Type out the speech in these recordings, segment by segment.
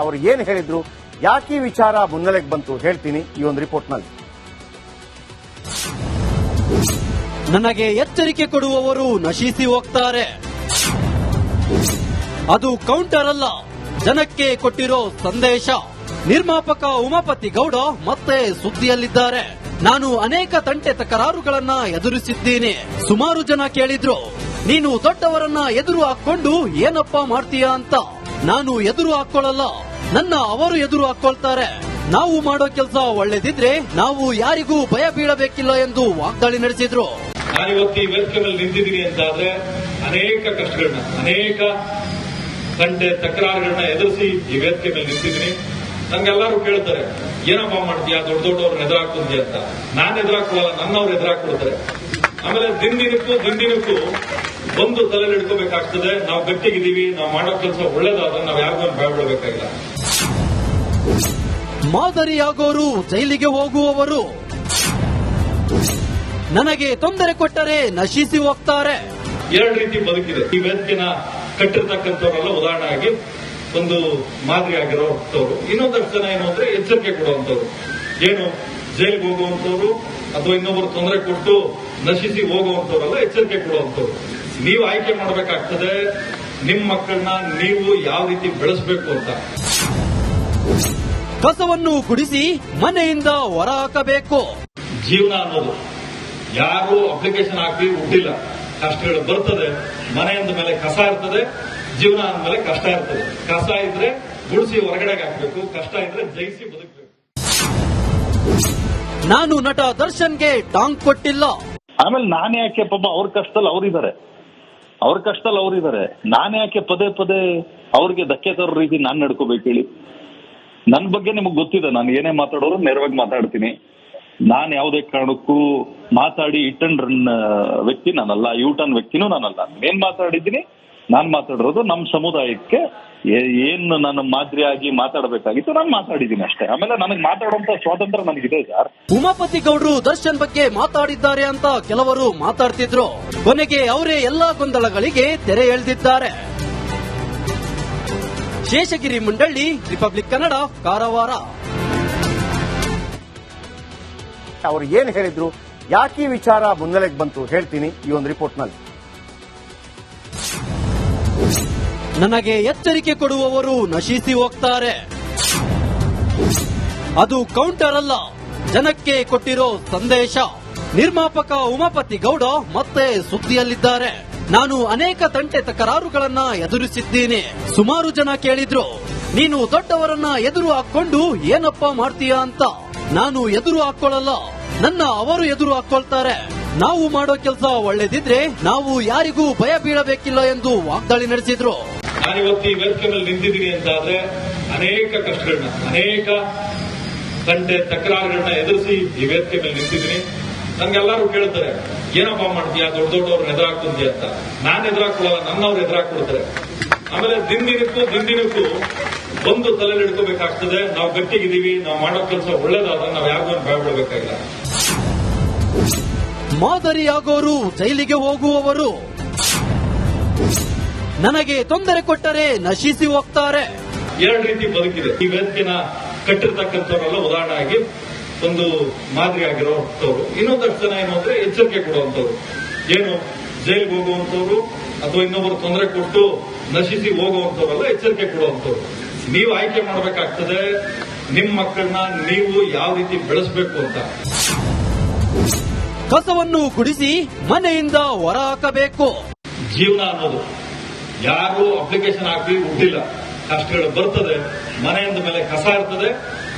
ಅವರು ಏನ್ ಹೇಳಿದ್ರು, ಯಾಕೆ ಈ ವಿಚಾರ ಮುನ್ನೆಲೆಗೆ ಬಂತು ಹೇಳ್ತೀನಿ ಈ ಒಂದು ರಿಪೋರ್ಟ್ ನಲ್ಲಿ. ನನಗೆ ಎಚ್ಚರಿಕೆ ಕೊಡುವವರು ನಶಿಸಿ ಹೋಗ್ತಾರೆ. ಅದು ಕೌಂಟರ್ ಅಲ್ಲ, ಜನಕ್ಕೆ ಕೊಟ್ಟಿರೋ ಸಂದೇಶ. ನಿರ್ಮಾಪಕ ಉಮಾಪತಿ ಗೌಡ ಮತ್ತೆ ಸುದ್ದಿಯಲ್ಲಿದ್ದಾರೆ. ನಾನು ಅನೇಕ ತಂಟೆ ತಕರಾರುಗಳನ್ನ ಎದುರಿಸಿದ್ದೀನಿ. ಸುಮಾರು ಜನ ಕೇಳಿದ್ರು, ನೀನು ದೊಡ್ಡವರನ್ನ ಎದುರು ಹಾಕೊಂಡು ಏನಪ್ಪಾ ಮಾಡ್ತೀಯಾ ಅಂತ. ನಾನು ಎದುರು ಹಾಕೊಳ್ಳಲ್ಲ, ನನ್ನ ಅವರು ಎದುರು ಹಾಕೊಳ್ತಾರೆ. ನಾವು ಮಾಡೋ ಕೆಲಸ ಒಳ್ಳೇದಿದ್ರೆ ನಾವು ಯಾರಿಗೂ ಭಯ ಬೀಳಬೇಕಿಲ್ಲ ಎಂದು ವಾಗ್ದಾಳಿ ನಡೆಸಿದ್ರು. ನಾನಿವತ್ತು ಈ ವೇದಿಕೆ ಮೇಲೆ ನಿಂತಿದ್ದೀನಿ ಅಂತ ಆದ್ರೆ ಅನೇಕ ಕಷ್ಟಗಳನ್ನ, ಅನೇಕ ತಂಟೆ ತಕರಾರುಗಳನ್ನ ಎದುರಿಸಿ ಈ ವೇದಿಕೆ ಮೇಲೆ ನಿಂತಿದ್ದೀನಿ. ನಂಗೆಲ್ಲರೂ ಕೇಳ್ತಾರೆ, ಏನಪ್ಪಾ ಮಾಡ್ತೀಯಾ, ದೊಡ್ಡ ದೊಡ್ಡವ್ರನ್ನ ಎದುರಾಕೊಂತೀಯ ಅಂತ. ನಾನು ಎದುರಾಕೊಳ್ಳಲ್ಲ, ನನ್ನವ್ರು ಎದುರಾಕೊಳ್ತಾರೆ. ಆಮೇಲೆ ದಿನದಿನಕ್ಕೂ ಒಂದು ತಲೆ ಹಿಡ್ಕೋಬೇಕಾಗ್ತದೆ. ನಾವು ಗಟ್ಟಿಗಿದ್ದೀವಿ, ನಾವು ಮಾಡೋ ಕೆಲಸ ಒಳ್ಳೇದಾದ್ರೆ ನಾವು ಯಾರಿಗೂ ಭಯ ಬೀಳಬೇಕಾಗಿಲ್ಲ. ಮಾದರಿಯಾಗೋರು ಜೈಲಿಗೆ ಹೋಗುವವರು, ನನಗೆ ತೊಂದರೆ ಕೊಟ್ಟರೆ ನಶಿಸಿ ಹೋಗ್ತಾರೆ. ಎರಡು ರೀತಿ ಬದುಕಿದೆ. ಈ ವೇದಿಕೆನ ಕಟ್ಟಿರ್ತಕ್ಕಂಥವರೆಲ್ಲ ಉದಾಹರಣೆಯಾಗಿ ಒಂದು ಮಾದರಿ ಆಗಿರೋಂಥವ್ರು. ಇನ್ನೊಂದಷ್ಟು ಜನ ಏನು ಅಂದ್ರೆ ಎಚ್ಚರಿಕೆ ಕೊಡುವಂಥವ್ರು. ಏನು ಜೈಲಿಗೆ ಹೋಗುವಂಥವ್ರು ಅಥವಾ ಇನ್ನೊಬ್ಬರು ತೊಂದರೆ ಕೊಟ್ಟು ನಶಿಸಿ ಹೋಗುವಂಥವ್ರೆಲ್ಲ ಎಚ್ಚರಿಕೆ ಕೊಡುವಂಥವ್ರು. ನೀವು ಆಯ್ಕೆ ಮಾಡಬೇಕಾಗ್ತದೆ ನಿಮ್ಮ ಮಕ್ಕಳನ್ನ ನೀವು ಯಾವ ರೀತಿ ಬೆಳೆಸಬೇಕು ಅಂತ. ಕಸವನ್ನು ಗುಡಿಸಿ ಮನೆಯಿಂದ ಹೊರ ಹಾಕಬೇಕು. ಜೀವನ ಅನ್ನೋದು ಯಾರು ಅಪ್ಲಿಕೇಶನ್ ಹಾಕಿ ಹುಟ್ಟಿಲ್ಲ. ಕಷ್ಟಗಳು ಬರ್ತದೆ. ಮನೆಯಂದ ಮೇಲೆ ಕಸ ಇರ್ತದೆ, ಜೀವನ ಅಂದ್ಮೇಲೆ ಕಷ್ಟ ಇರ್ತದೆ. ಕಸ ಇದ್ರೆ ಗುಡಿಸಿ ಹೊರಗಡೆಗೆ ಹಾಕಬೇಕು, ಕಷ್ಟ ಇದ್ರೆ ಜಯಿಸಿ ಬದುಕಬೇಕು. ನಾನು ನಟ ದರ್ಶನ್ಗೆ ಟಾಂಗ್ ಕೊಟ್ಟಿಲ್ಲ. ಆಮೇಲೆ ನಾನು ಯಾಕೆ ಪಾಪ ಅವ್ರ ಕಷ್ಟದಲ್ಲಿ ಅವರಿದ್ದಾರೆ, ನಾನು ಯಾಕೆ ಪದೇ ಪದೇ ಅವ್ರಿಗೆ ಧಕ್ಕೆ ತರೋ ರೀತಿ ನಾನು ನಡ್ಕೋಬೇಕು ಹೇಳಿ. ನನ್ನ ಬಗ್ಗೆ ನಿಮಗೆ ಗೊತ್ತಿದೆ, ನಾನು ಏನೇ ಮಾತಾಡೋರು ನೇರವಾಗಿ ಮಾತಾಡ್ತೀನಿ. ನಾನು ಯಾವುದೇ ಕಾರಣಕ್ಕೂ ಮಾತಾಡಿ ಇಟ್ ಅಂಡ್ ರನ್ ವ್ಯಕ್ತಿ ನಾನಲ್ಲ, ಯೂಟರ್ನ್ ವ್ಯಕ್ತಿನೂ ನಾನಲ್ಲ. ಏನ್ ಮಾತಾಡಿದ್ದೀನಿ, ನಾನು ಮಾತಾಡಿರೋದು ನಮ್ಮ ಸಮುದಾಯಕ್ಕೆ ಏನು ನನ್ನ ಮಾದರಿಯಾಗಿ ಮಾತಾಡಬೇಕಾಗಿತ್ತು ನಾನು ಮಾತಾಡಿದ್ದೀನಿ ಅಷ್ಟೇ. ಆಮೇಲೆ ನನಗೆ ಮಾತಾಡುವಂತ ಸ್ವಾತಂತ್ರ್ಯ ನನಗಿದೆ ಸರ್. ಉಮಾಪತಿ ಗೌಡ್ರು ದರ್ಶನ್ ಬಗ್ಗೆ ಮಾತಾಡಿದ್ದಾರೆ ಅಂತ ಕೆಲವರು ಮಾತಾಡ್ತಿದ್ರು. ಕೊನೆಗೆ ಅವರೇ ಎಲ್ಲಾ ಗೊಂದಲಗಳಿಗೆ ತೆರೆ ಎಳೆದಿದ್ದಾರೆ. ಶೇಷಗಿರಿ ಮುಂಡಳ್ಳಿ, ರಿಪಬ್ಲಿಕ್ ಕನ್ನಡ, ಕಾರವಾರ. ಅವರು ಏನ್ ಹೇಳಿದ್ರು, ಯಾಕೆ ಈ ವಿಚಾರ ಮುನ್ನೆಲೆಗೆ ಬಂತು ಹೇಳ್ತೀನಿ ಈ ಒಂದು ರಿಪೋರ್ಟ್ ನಲ್ಲಿ. ನನಗೆ ಎಚ್ಚರಿಕೆ ಕೊಡುವವರು ನಶಿಸಿ ಹೋಗ್ತಾರೆ. ಅದು ಕೌಂಟರ್ ಅಲ್ಲ, ಜನಕ್ಕೆ ಕೊಟ್ಟಿರೋ ಸಂದೇಶ. ನಿರ್ಮಾಪಕ ಉಮಾಪತಿ ಗೌಡ ಮತ್ತೆ ಸುದ್ದಿಯಲ್ಲಿದ್ದಾರೆ. ನಾನು ಅನೇಕ ತಂಟೆ ತಕರಾರುಗಳನ್ನ ಎದುರಿಸಿದ್ದೀನಿ. ಸುಮಾರು ಜನ ಕೇಳಿದ್ರು, ನೀನು ದೊಡ್ಡವರನ್ನ ಎದುರು ಹಾಕೊಂಡು ಏನಪ್ಪಾ ಮಾಡ್ತೀಯಾ ಅಂತ. ನಾನು ಎದುರು ಹಾಕೊಳ್ಳಲ್ಲ, ನನ್ನ ಅವರು ಎದುರು ಹಾಕೊಳ್ತಾರೆ. ನಾವು ಮಾಡೋ ಕೆಲಸ ಒಳ್ಳೇದಿದ್ರೆ ನಾವು ಯಾರಿಗೂ ಭಯ ಬೀಳಬೇಕಿಲ್ಲ ಎಂದು ವಾಗ್ದಾಳಿ ನಡೆಸಿದ್ರು. ನಾನಿವತ್ತು ಈ ವೇದಿಕೆ ಮೇಲೆ ನಿಂತಿದ್ದೀನಿ ಅಂತ ಆದ್ರೆ ಅನೇಕ ಕಷ್ಟಗಳನ್ನ, ಅನೇಕ ತಂಟೆ ತಕರಾರುಗಳನ್ನ ಎದುರಿಸಿ ಈ ವೇದಿಕೆ ಮೇಲೆ ನಿಂತಿದ್ದೀನಿ. ನಂಗೆಲ್ಲರೂ ಕೇಳ್ತಾರೆ, ಏನಪ್ಪಾ ಮಾಡ್ತೀಯಾ, ದೊಡ್ಡ ದೊಡ್ಡವ್ರನ್ನ ಎದುರಾಕೊಂತೀಯ ಅಂತ. ನಾನು ಎದುರಾಕೊಳ್ಳಲ್ಲ, ನನ್ನವ್ರು ಎದುರಾಕೊಳ್ತಾರೆ. ಆಮೇಲೆ ದಿನದಿನಕ್ಕೂ ಒಂದು ತಲೆ ಹಿಡ್ಕೋಬೇಕಾಗ್ತದೆ. ನಾವು ಗಟ್ಟಿಗಿದ್ದೀವಿ, ನಾವು ಮಾಡೋ ಕೆಲಸ ಒಳ್ಳೇದಾದ್ರೆ ನಾವು ಯಾರಿಗೂ ಭಯ ಬೀಳಬೇಕಾಗಿಲ್ಲ. ಮಾದರಿಯಾಗೋರು ಜೈಲಿಗೆ ಹೋಗುವವರು, ನನಗೆ ತೊಂದರೆ ಕೊಟ್ಟರೆ ನಶಿಸಿ ಹೋಗ್ತಾರೆ. ಎರಡು ರೀತಿ ಬದುಕಿದೆ. ಈ ವೇದಿಕೆನ ಕಟ್ಟಿರ್ತಕ್ಕಂಥವರೆಲ್ಲ ಉದಾಹರಣೆಯಾಗಿ ಒಂದು ಮಾದರಿ ಆಗಿರೋಂಥವ್ರು. ಇನ್ನೊಂದಷ್ಟು ಜನ ಏನು ಅಂದ್ರೆ ಎಚ್ಚರಿಕೆ ಕೊಡುವಂಥವ್ರು. ಏನು ಜೈಲಿಗೆ ಹೋಗುವಂಥವ್ರು ಅಥವಾ ಇನ್ನೊಬ್ಬರು ತೊಂದರೆ ಕೊಟ್ಟು ನಶಿಸಿ ಹೋಗುವಂಥವ್ರೆಲ್ಲ ಎಚ್ಚರಿಕೆ ಕೊಡುವಂಥವ್ರು. ನೀವು ಆಯ್ಕೆ ಮಾಡಬೇಕಾಗ್ತದೆ ನಿಮ್ಮ ಮಕ್ಕಳನ್ನ ನೀವು ಯಾವ ರೀತಿ ಬೆಳೆಸಬೇಕು ಅಂತ. ಕಸವನ್ನು ಗುಡಿಸಿ ಮನೆಯಿಂದ ಹೊರ ಹಾಕಬೇಕು. ಜೀವನ ಅನ್ನೋದು ಯಾರು ಅಪ್ಲಿಕೇಶನ್ ಹಾಕಿ ಹುಟ್ಟಿಲ್ಲ. ಕಷ್ಟಗಳು ಬರ್ತದೆ. ಮನೆಯಂದ ಮೇಲೆ ಕಸ ಇರ್ತದೆ,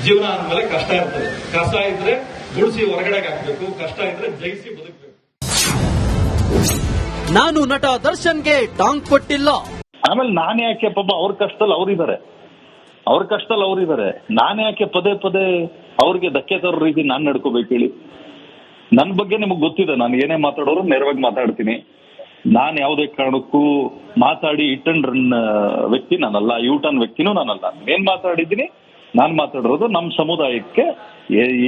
ಜೀವನ ಅಂದ್ಮೇಲೆ ಕಷ್ಟ ಇರ್ತದೆ. ಕಸ ಇದ್ರೆ ಗುಡಿಸಿ ಹೊರಗಡೆಗೆ ಹಾಕಬೇಕು, ಕಷ್ಟ ಇದ್ರೆ ಜಯಿಸಿ ಬದುಕಬೇಕು. ನಾನು ನಟ ದರ್ಶನ್ಗೆ ಟಾಂಗ್ ಕೊಟ್ಟಿಲ್ಲ. ಆಮೇಲೆ ನಾನು ಯಾಕೆ ಪಾಪ ಅವ್ರ ಕಷ್ಟದಲ್ಲಿ ಅವರಿದ್ದಾರೆ, ನಾನು ಯಾಕೆ ಪದೇ ಪದೇ ಅವ್ರಿಗೆ ಧಕ್ಕೆ ತರೋ ರೀತಿ ನಾನು ನಡ್ಕೋಬೇಕು ಹೇಳಿ. ನನ್ನ ಬಗ್ಗೆ ನಿಮಗೆ ಗೊತ್ತಿದೆ, ನಾನು ಏನೇ ಮಾತಾಡೋರು ನೇರವಾಗಿ ಮಾತಾಡ್ತೀನಿ. ನಾನು ಯಾವುದೇ ಕಾರಣಕ್ಕೂ ಮಾತಾಡಿ ಇಟ್ ಅಂಡ್ ರನ್ ವ್ಯಕ್ತಿ ನಾನಲ್ಲ, ಯೂಟರ್ನ್ ವ್ಯಕ್ತಿನೂ ನಾನಲ್ಲ. ಏನ್ ಮಾತಾಡಿದ್ದೀನಿ ನಾನು ಮಾತಾಡಿರೋದು ನಮ್ಮ ಸಮುದಾಯಕ್ಕೆ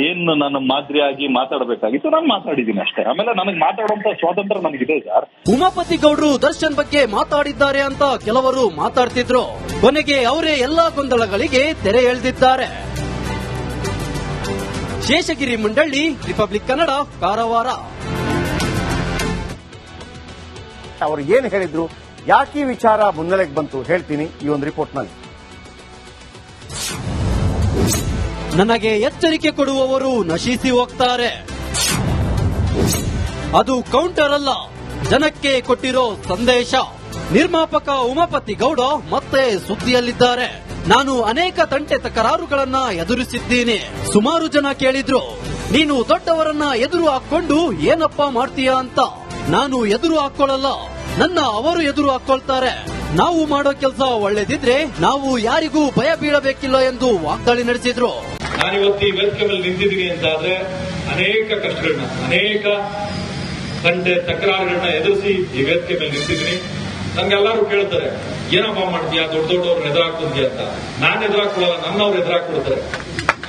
ಏನು ನಾನು ಮಾದರಿಯಾಗಿ ಮಾತಾಡಬೇಕಾಗಿತ್ತು ನಾನು ಮಾತಾಡಿದ್ದೀನಿ ಅಷ್ಟೇ. ಆಮೇಲೆ ನನಗೆ ಮಾತಾಡುವಂತ ಸ್ವಾತಂತ್ರ್ಯ ನನಗಿದೆ ಸರ್. ಉಮಾಪತಿ ಗೌಡ್ರು ದರ್ಶನ್ ಬಗ್ಗೆ ಮಾತಾಡಿದ್ದಾರೆ ಅಂತ ಕೆಲವರು ಮಾತಾಡ್ತಿದ್ರು. ಕೊನೆಗೆ ಅವರೇ ಎಲ್ಲಾ ಗೊಂದಲಗಳಿಗೆ ತೆರೆ ಎಳೆದಿದ್ದಾರೆ. ಶೇಷಗಿರಿ ಮಂಡಳ್ಳಿ, ರಿಪಬ್ಲಿಕ್ ಕನ್ನಡ, ಕಾರವಾರ. ಅವರು ಏನ್ ಹೇಳಿದ್ರು, ಯಾಕೆ ಈ ವಿಚಾರ ಮುನ್ನೆಲೆಗೆ ಬಂತು ಹೇಳ್ತೀನಿ ಈ ಒಂದು ರಿಪೋರ್ಟ್ ನಲ್ಲಿ. ನನಗೆ ಎಚ್ಚರಿಕೆ ಕೊಡುವವರು ನಶಿಸಿ ಹೋಗ್ತಾರೆ. ಅದು ಕೌಂಟರ್ ಅಲ್ಲ, ಜನಕ್ಕೆ ಕೊಟ್ಟಿರೋ ಸಂದೇಶ. ನಿರ್ಮಾಪಕ ಉಮಾಪತಿ ಗೌಡ ಮತ್ತೆ ಸುದ್ದಿಯಲ್ಲಿದ್ದಾರೆ. ನಾನು ಅನೇಕ ತಂಟೆ ತಕರಾರುಗಳನ್ನ ಎದುರಿಸಿದ್ದೀನಿ. ಸುಮಾರು ಜನ ಕೇಳಿದ್ರು, ನೀನು ದೊಡ್ಡವರನ್ನ ಎದುರು ಹಾಕೊಂಡು ಏನಪ್ಪಾ ಮಾಡ್ತೀಯಾ ಅಂತ. ನಾನು ಎದುರು ಹಾಕೊಳ್ಳಲ್ಲ, ನನ್ನ ಅವರು ಎದುರು ಹಾಕೊಳ್ತಾರೆ. ನಾವು ಮಾಡೋ ಕೆಲಸ ಒಳ್ಳೇದಿದ್ರೆ ನಾವು ಯಾರಿಗೂ ಭಯ ಬೀಳಬೇಕಿಲ್ಲ ಎಂದು ವಾಗ್ದಾಳಿ ನಡೆಸಿದ್ರು. ನಾನಿವತ್ತು ಈ ವೇದಿಕೆ ಮೇಲೆ ನಿಂತಿದ್ದೀನಿ ಅಂತಾದ್ರೆ ಅನೇಕ ಕಷ್ಟಗಳನ್ನ, ಅನೇಕ ತಂಟೆ ತಕರಾರುಗಳನ್ನ ಎದುರಿಸಿ ಈ ವೇದಿಕೆ ಮೇಲೆ ನಿಂತಿದ್ದೀನಿ. ನಂಗೆಲ್ಲರೂ ಕೇಳ್ತಾರೆ, ಏನಪ್ಪಾ ಮಾಡ್ತೀಯಾ, ದೊಡ್ಡ ದೊಡ್ಡವ್ರನ್ನ ಎದುರಾಕ್ತಿದ್ಯಾ ಅಂತ. ನಾನು ಎದುರಾಕೊಳ್ಳಲ್ಲ, ನನ್ನವ್ರು ಎದುರಾಕೊಡ್ತಾರೆ.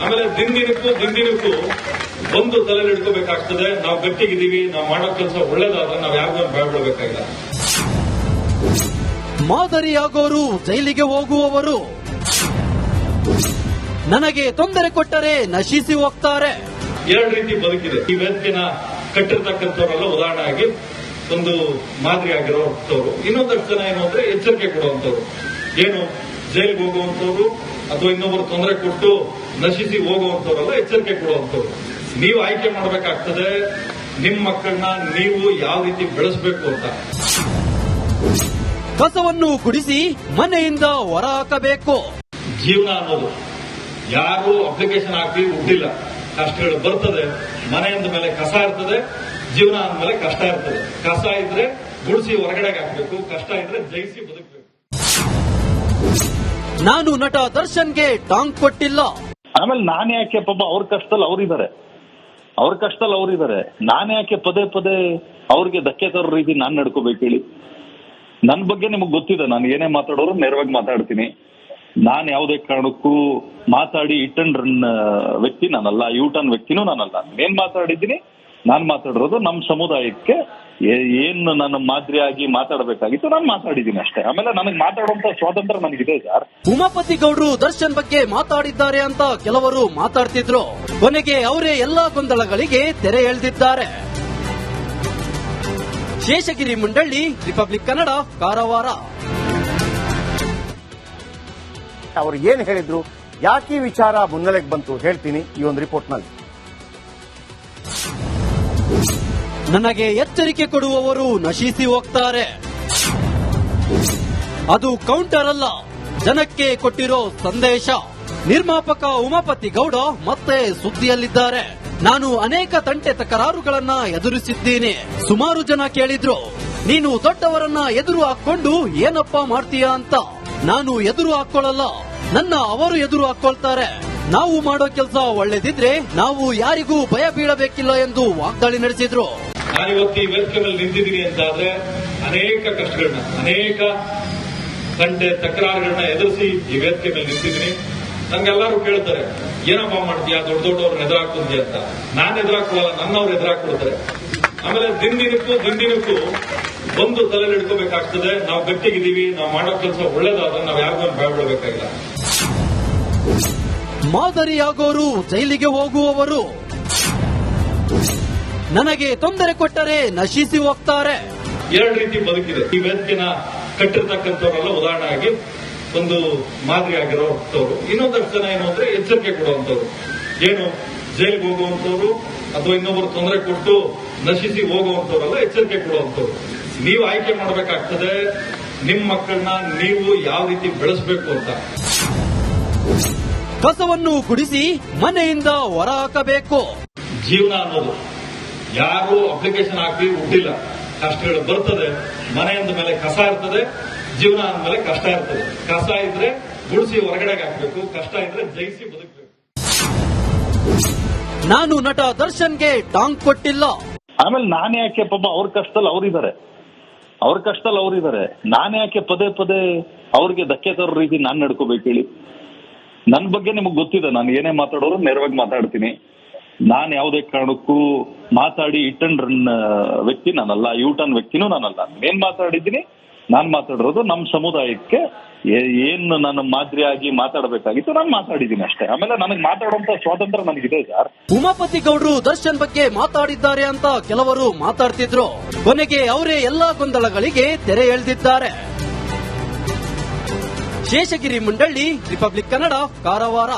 ಆಮೇಲೆ ದಿನದಿನಕ್ಕೂ ಒಂದು ತಲೆ ಹಿಡ್ಕೋಬೇಕಾಗ್ತದೆ. ನಾವು ಗಟ್ಟಿಗಿದ್ದೀವಿ, ನಾವು ಮಾಡೋ ಕೆಲಸ ಒಳ್ಳೇದಾದ್ರೆ ನಾವು ಯಾರಿಗೂ ಭಯ ಬೀಳಬೇಕಾಗಿಲ್ಲ. ಮಾದರಿಯಾಗೋರು ಜೈಲಿಗೆ ಹೋಗುವವರು, ನನಗೆ ತೊಂದರೆ ಕೊಟ್ಟರೆ ನಶಿಸಿ ಹೋಗ್ತಾರೆ. ಎರಡು ರೀತಿ ಬದುಕಿದೆ. ಈ ವೇದಿಕೆನ ಕಟ್ಟಿರ್ತಕ್ಕಂಥವರೆಲ್ಲ ಉದಾಹರಣೆ ಆಗಿ ಒಂದು ಮಾದರಿ ಆಗಿರೋಂಥವ್ರು. ಇನ್ನೊಂದಷ್ಟು ಜನ ಏನು ಅಂದ್ರೆ ಎಚ್ಚರಿಕೆ ಕೊಡುವಂಥವ್ರು. ಏನು ಜೈಲಿಗೆ ಹೋಗುವಂಥವ್ರು ಅಥವಾ ಇನ್ನೊಬ್ಬರು ತೊಂದರೆ ಕೊಟ್ಟು ನಶಿಸಿ ಹೋಗುವಂಥವ್ರೆಲ್ಲ ಎಚ್ಚರಿಕೆ ಕೊಡುವಂಥವ್ರು. ನೀವು ಆಯ್ಕೆ ಮಾಡಬೇಕಾಗ್ತದೆ ನಿಮ್ಮ ಮಕ್ಕಳನ್ನ ನೀವು ಯಾವ ರೀತಿ ಬೆಳೆಸಬೇಕು ಅಂತ. ಕಸವನ್ನು ಗುಡಿಸಿ ಮನೆಯಿಂದ ಹೊರ ಹಾಕಬೇಕು. ಜೀವನ ಅನ್ನೋದು ಯಾರು ಅಪ್ಲಿಕೇಶನ್ ಹಾಕಿ ಹುಟ್ಟಿಲ್ಲ. ಕಷ್ಟಗಳು ಬರ್ತದೆ. ಮನೆಯಿಂದ ಮೇಲೆ ಕಸ ಇರ್ತದೆ, ಜೀವನ ಅಂದ್ಮೇಲೆ ಕಷ್ಟ ಇರ್ತದೆ. ಕಸ ಇದ್ರೆ ಗುಡಿಸಿ ಹೊರಗಡೆಗೆ ಹಾಕಬೇಕು, ಕಷ್ಟ ಇದ್ರೆ ಜಯಿಸಿ ಬದುಕಬೇಕು. ನಾನು ನಟ ದರ್ಶನ್ಗೆ ಟಾಂಗ್ ಕೊಟ್ಟಿಲ್ಲ. ಆಮೇಲೆ ನಾನೇ ಯಾಕೆ ಪಾಪ ಅವ್ರ ಕಷ್ಟದಲ್ಲಿ ಅವರಿದ್ದಾರೆ, ನಾನೇ ಯಾಕೆ ಪದೇ ಪದೇ ಅವ್ರಿಗೆ ಧಕ್ಕೆ ತರೋ ರೀತಿ ನಾನು ನಡ್ಕೋಬೇಕು ಹೇಳಿ. ನನ್ನ ಬಗ್ಗೆ ನಿಮಗೆ ಗೊತ್ತಿದೆ, ನಾನು ಏನೇ ಮಾತಾಡೋರು ನೇರವಾಗಿ ಮಾತಾಡ್ತೀನಿ. ನಾನು ಯಾವುದೇ ಕಾರಣಕ್ಕೂ ಮಾತಾಡಿ ಇಟ್ ಅಂಡ್ ರನ್ ವ್ಯಕ್ತಿ ನಾನಲ್ಲ, ಯೂಟರ್ನ್ ವ್ಯಕ್ತಿನೂ ನಾನಲ್ಲ. ಏನ್ ಮಾತಾಡಿದ್ದೀನಿ, ನಾನು ಮಾತಾಡಿರೋದು ನಮ್ಮ ಸಮುದಾಯಕ್ಕೆ ಏನು ನಾನು ಮಾದರಿಯಾಗಿ ಮಾತಾಡಬೇಕಾಗಿತ್ತು ನಾನು ಮಾತಾಡಿದ್ದೀನಿ ಅಷ್ಟೇ. ಆಮೇಲೆ ನನಗೆ ಮಾತಾಡುವಂತ ಸ್ವಾತಂತ್ರ್ಯ ನನಗಿದೆ ಸರ್. ಉಮಾಪತಿ ಗೌಡ್ರು ದರ್ಶನ್ ಬಗ್ಗೆ ಮಾತಾಡಿದ್ದಾರೆ ಅಂತ ಕೆಲವರು ಮಾತಾಡ್ತಿದ್ರು. ಕೊನೆಗೆ ಅವರೇ ಎಲ್ಲಾ ಗೊಂದಲಗಳಿಗೆ ತೆರೆ ಎಳೆದಿದ್ದಾರೆ. ಶೇಷಗಿರಿ ಮಂಡಳ್ಳಿ, ರಿಪಬ್ಲಿಕ್ ಕನ್ನಡ, ಕಾರವಾರ. ಅವರು ಏನ್ ಹೇಳಿದ್ರು, ಯಾಕೆ ಈ ವಿಚಾರ ಮುನ್ನೆಲೆಗೆ ಬಂತು ಹೇಳ್ತೀನಿ ಈ ಒಂದು ರಿಪೋರ್ಟ್ ನಲ್ಲಿ. ನನಗೆ ಎಚ್ಚರಿಕೆ ಕೊಡುವವರು ನಶಿಸಿ ಹೋಗ್ತಾರೆ. ಅದು ಕೌಂಟರ್ ಅಲ್ಲ, ಜನಕ್ಕೆ ಕೊಟ್ಟಿರೋ ಸಂದೇಶ. ನಿರ್ಮಾಪಕ ಉಮಾಪತಿ ಗೌಡ ಮತ್ತೆ ಸುದ್ದಿಯಲ್ಲಿದ್ದಾರೆ. ನಾನು ಅನೇಕ ತಂಟೆ ತಕರಾರುಗಳನ್ನ ಎದುರಿಸಿದ್ದೀನಿ. ಸುಮಾರು ಜನ ಕೇಳಿದ್ರು, ನೀನು ದೊಡ್ಡವರನ್ನ ಎದುರು ಹಾಕೊಂಡು ಏನಪ್ಪಾ ಮಾಡ್ತೀಯಾ ಅಂತ. ನಾನು ಎದುರು ಹಾಕೊಳ್ಳಲ್ಲ, ನನ್ನ ಅವರು ಎದುರು ಹಾಕೊಳ್ತಾರೆ. ನಾವು ಮಾಡೋ ಕೆಲಸ ಒಳ್ಳೇದಿದ್ರೆ ನಾವು ಯಾರಿಗೂ ಭಯ ಬೀಳಬೇಕಿಲ್ಲ ಎಂದು ವಾಗ್ದಾಳಿ ನಡೆಸಿದ್ರು. ನಾನಿವತ್ತು ಈ ವೇದಿಕೆ ಮೇಲೆ ನಿಂತಿದ್ದೀನಿ ಅಂತಾದ್ರೆ ಅನೇಕ ಕಷ್ಟಗಳನ್ನ, ಅನೇಕ ತಂಟೆ ತಕರಾರುಗಳನ್ನ ಎದುರಿಸಿ ಈ ವೇದಿಕೆ ಮೇಲೆ ನಿಂತಿದ್ದೀನಿ. ನಂಗೆಲ್ಲರೂ ಕೇಳ್ತಾರೆ, ಏನಪ್ಪಾ ಮಾಡ್ತೀಯಾ, ದೊಡ್ಡ ದೊಡ್ಡವ್ರನ್ನ ಎದುರಾಕ್ತಿದ್ಯಾ ಅಂತ. ನಾನು ಎದುರಾಕೊಳ್ಳಲ್ಲ, ನನ್ನವ್ರು ಎದುರಾಕೊಡ್ತಾರೆ. ಆಮೇಲೆ ದಿನದಿನಕ್ಕೂ ಒಂದು ತಲೆ ಹಿಡ್ಕೋಬೇಕಾಗ್ತದೆ. ನಾವು ಗಟ್ಟಿಗಿದ್ದೀವಿ, ನಾವು ಮಾಡೋ ಕೆಲಸ ಒಳ್ಳೇದಾದ್ರೆ ನಾವು ಯಾರಿಗೂ ಭಯ ಬೀಳಬೇಕಾಗಿಲ್ಲ. ಮಾದರಿಯಾಗೋರು ಜೈಲಿಗೆ ಹೋಗುವವರು, ನನಗೆ ತೊಂದರೆ ಕೊಟ್ಟರೆ ನಶಿಸಿ ಹೋಗ್ತಾರೆ. ಎರಡು ರೀತಿ ಬದುಕಿದೆ. ಈ ವೇದಿಕೆನ ಕಟ್ಟಿರ್ತಕ್ಕಂಥವರೆಲ್ಲ ಉದಾಹರಣೆ ಆಗಿ ಒಂದು ಮಾದರಿ ಆಗಿರೋಂಥವ್ರು. ಇನ್ನೊಂದಷ್ಟು ಜನ ಏನು ಅಂದ್ರೆ ಎಚ್ಚರಿಕೆ ಕೊಡುವಂಥವ್ರು. ಏನು ಜೈಲಿಗೆ ಹೋಗುವಂಥವ್ರು ಅಥವಾ ಇನ್ನೊಬ್ಬರು ತೊಂದರೆ ಕೊಟ್ಟು ನಶಿಸಿ ಹೋಗುವಂಥವ್ರೆಲ್ಲ ಎಚ್ಚರಿಕೆ ಕೊಡುವಂಥವ್ರು. ನೀವು ಆಯ್ಕೆ ಮಾಡಬೇಕಾಗ್ತದೆ ನಿಮ್ಮ ಮಕ್ಕಳನ್ನ ನೀವು ಯಾವ ರೀತಿ ಬೆಳೆಸಬೇಕು ಅಂತ. ಕಸವನ್ನು ಗುಡಿಸಿ ಮನೆಯಿಂದ ಹೊರ ಹಾಕಬೇಕು. ಜೀವನ ಅನ್ನೋದು ಯಾರು ಅಪ್ಲಿಕೇಶನ್ ಹಾಕಿ ಹುಟ್ಟಿಲ್ಲ. ಕಷ್ಟಗಳು ಬರ್ತದೆ. ಮನೆಯಿಂದ ಮೇಲೆ ಕಸ ಇರ್ತದೆ, ಜೀವನ ಅಂದ್ಮೇಲೆ ಕಷ್ಟ ಇರ್ತದೆ. ಕಸ ಇದ್ರೆ ಗುಡಿಸಿ ಹೊರಗಡೆಗೆ ಹಾಕಬೇಕು, ಕಷ್ಟ ಇದ್ರೆ ಜಯಿಸಿ ಬದುಕಬೇಕು. ನಾನು ನಟ ದರ್ಶನ್ಗೆ ಟಾಂಗ್ ಕೊಟ್ಟಿಲ್ಲ. ಆಮೇಲೆ ನಾನೇ ಯಾಕೆ ಪಾಪ ಅವ್ರ ಕಷ್ಟದಲ್ಲಿ ಅವರಿದ್ದಾರೆ, ನಾನೇ ಯಾಕೆ ಪದೇ ಪದೇ ಅವ್ರಿಗೆ ಧಕ್ಕೆ ತರೋ ರೀತಿ ನಾನು ನಡ್ಕೋಬೇಕು ಹೇಳಿ. ನನ್ನ ಬಗ್ಗೆ ನಿಮಗ್ ಗೊತ್ತಿದೆ, ನಾನು ಏನೇ ಮಾತಾಡೋರು ನೇರವಾಗಿ ಮಾತಾಡ್ತೀನಿ. ನಾನು ಯಾವುದೇ ಕಾರಣಕ್ಕೂ ಮಾತಾಡಿ ಇಟ್ ಅಂಡ್ ರನ್ ವ್ಯಕ್ತಿ ನಾನಲ್ಲ, ಯೂಟರ್ನ್ ವ್ಯಕ್ತಿನೂ ನಾನಲ್ಲ. ಏನ್ ಮಾತಾಡಿದ್ದೀನಿ, ನಾನ್ ಮಾತಾಡಿರೋದು ನಮ್ಮ ಸಮುದಾಯಕ್ಕೆ ಏನು ನನ್ನ ಮಾದರಿಯಾಗಿ ಮಾತಾಡಬೇಕಾಗಿತ್ತು ನಾನು ಮಾತಾಡಿದ್ದೀನಿ ಅಷ್ಟೇ. ಆಮೇಲೆ ನನಗೆ ಮಾತಾಡುವಂತ ಸ್ವಾತಂತ್ರ್ಯ ನನಗಿದೆ ಸರ್. ಉಮಾಪತಿ ಗೌಡ್ರು ದರ್ಶನ್ ಬಗ್ಗೆ ಮಾತಾಡಿದ್ದಾರೆ ಅಂತ ಕೆಲವರು ಮಾತಾಡ್ತಿದ್ರು. ಕೊನೆಗೆ ಅವರೇ ಎಲ್ಲಾ ಗೊಂದಲಗಳಿಗೆ ತೆರೆ ಎಳೆದಿದ್ದಾರೆ. ಶೇಷಗಿರಿ ಮುಂಡಳ್ಳಿ, ರಿಪಬ್ಲಿಕ್ ಕನ್ನಡ, ಕಾರವಾರ.